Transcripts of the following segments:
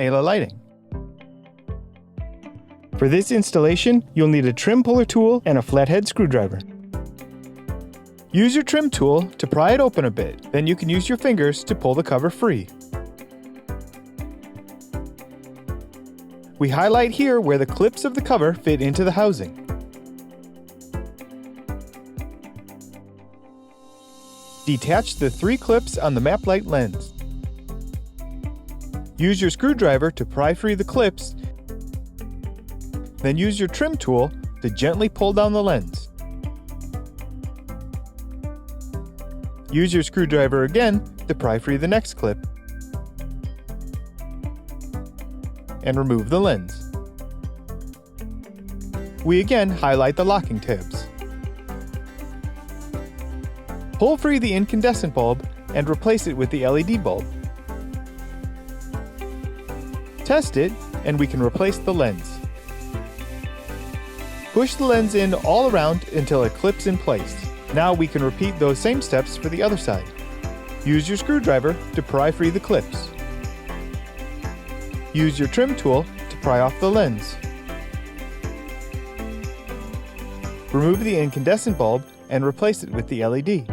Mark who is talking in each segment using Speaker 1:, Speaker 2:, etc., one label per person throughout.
Speaker 1: Corolla lighting. For this installation, you'll need a trim puller tool and a flathead screwdriver. Use your trim tool to pry it open a bit, then you can use your fingers to pull the cover free. We highlight here where the clips of the cover fit into the housing. Detach the 3 clips on the map light lens. Use your screwdriver to pry free the clips, then use your trim tool to gently pull down the lens. Use your screwdriver again to pry free the next clip, and remove the lens. We again highlight the locking tabs. Pull free the incandescent bulb and replace it with the LED bulb. Test it, and we can replace the lens. Push the lens in all around until it clips in place. Now we can repeat those same steps for the other side. Use your screwdriver to pry free the clips. Use your trim tool to pry off the lens. Remove the incandescent bulb and replace it with the LED.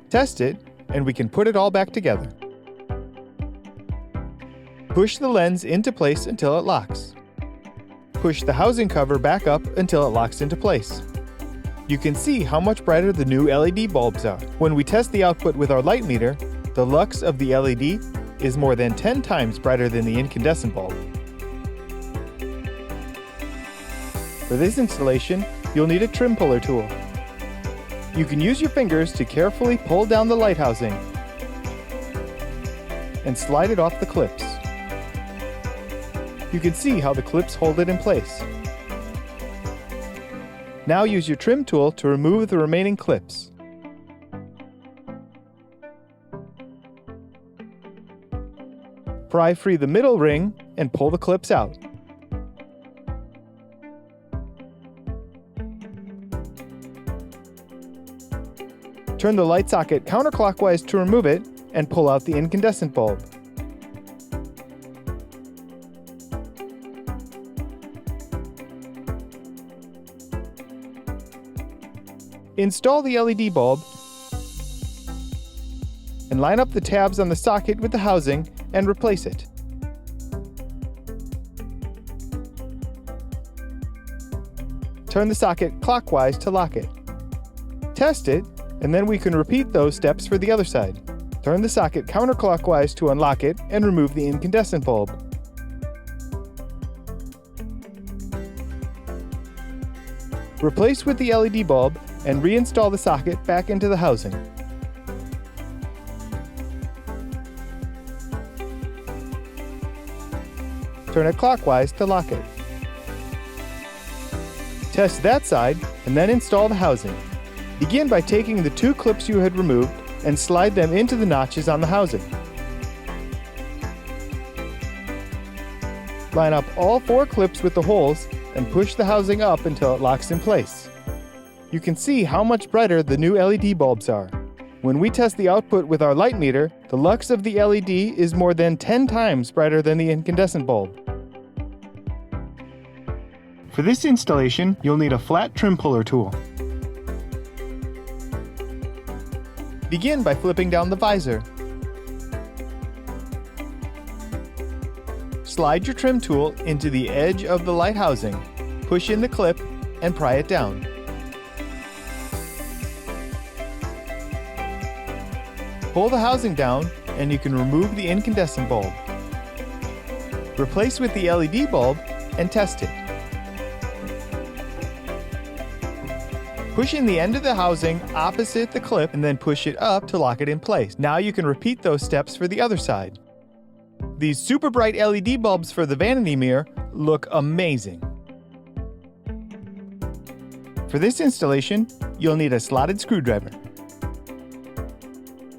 Speaker 1: Test it, and we can put it all back together. Push the lens into place until it locks. Push the housing cover back up until it locks into place. You can see how much brighter the new LED bulbs are. When we test the output with our light meter, the lux of the LED is more than 10 times brighter than the incandescent bulb. For this installation, you'll need a trim puller tool. You can use your fingers to carefully pull down the light housing and slide it off the clips. You can see how the clips hold it in place. Now use your trim tool to remove the remaining clips. Pry free the middle ring and pull the clips out. Turn the light socket counterclockwise to remove it and pull out the incandescent bulb. Install the LED bulb and line up the tabs on the socket with the housing and replace it. Turn the socket clockwise to lock it. Test it, and then we can repeat those steps for the other side. Turn the socket counterclockwise to unlock it and remove the incandescent bulb. Replace with the LED bulb and reinstall the socket back into the housing. Turn it clockwise to lock it. Test that side and then install the housing. Begin by taking the 2 clips you had removed and slide them into the notches on the housing. Line up all 4 clips with the holes and push the housing up until it locks in place. You can see how much brighter the new LED bulbs are. When we test the output with our light meter, the lux of the LED is more than 10 times brighter than the incandescent bulb. For this installation, you'll need a flat trim puller tool. Begin by flipping down the visor. Slide your trim tool into the edge of the light housing, push in the clip, and pry it down. Pull the housing down, and you can remove the incandescent bulb. Replace with the LED bulb and test it. Push in the end of the housing opposite the clip and then push it up to lock it in place. Now you can repeat those steps for the other side. These super bright LED bulbs for the vanity mirror look amazing. For this installation, you'll need a slotted screwdriver.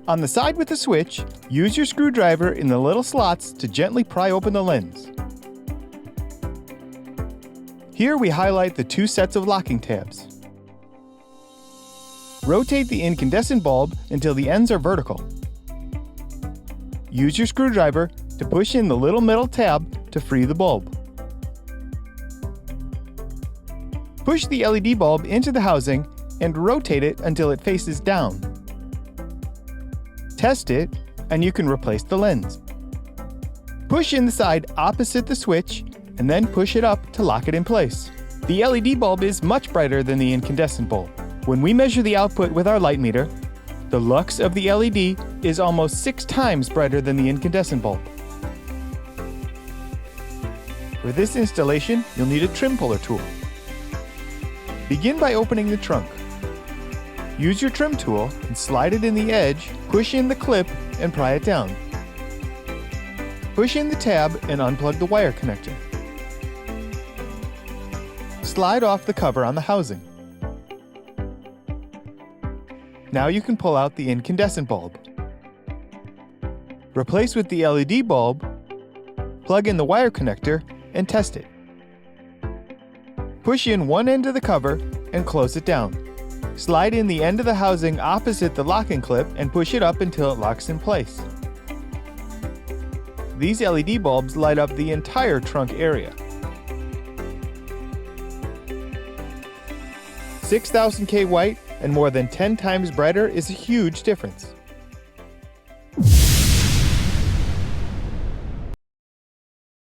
Speaker 1: On the side with the switch, use your screwdriver in the little slots to gently pry open the lens. Here we highlight the 2 sets of locking tabs. Rotate the incandescent bulb until the ends are vertical. Use your screwdriver to push in the little metal tab to free the bulb. Push the LED bulb into the housing and rotate it until it faces down. Test it, and you can replace the lens. Push in the side opposite the switch, and then push it up to lock it in place. The LED bulb is much brighter than the incandescent bulb. When we measure the output with our light meter, the lux of the LED is almost 6 times brighter than the incandescent bulb. For this installation, you'll need a trim puller tool. Begin by opening the trunk. Use your trim tool and slide it in the edge, push in the clip, and pry it down. Push in the tab and unplug the wire connector. Slide off the cover on the housing. Now you can pull out the incandescent bulb. Replace with the LED bulb, plug in the wire connector, and test it. Push in one end of the cover and close it down. Slide in the end of the housing opposite the locking clip and push it up until it locks in place. These LED bulbs light up the entire trunk area. 6,000 K white and more than 10 times brighter is a huge difference.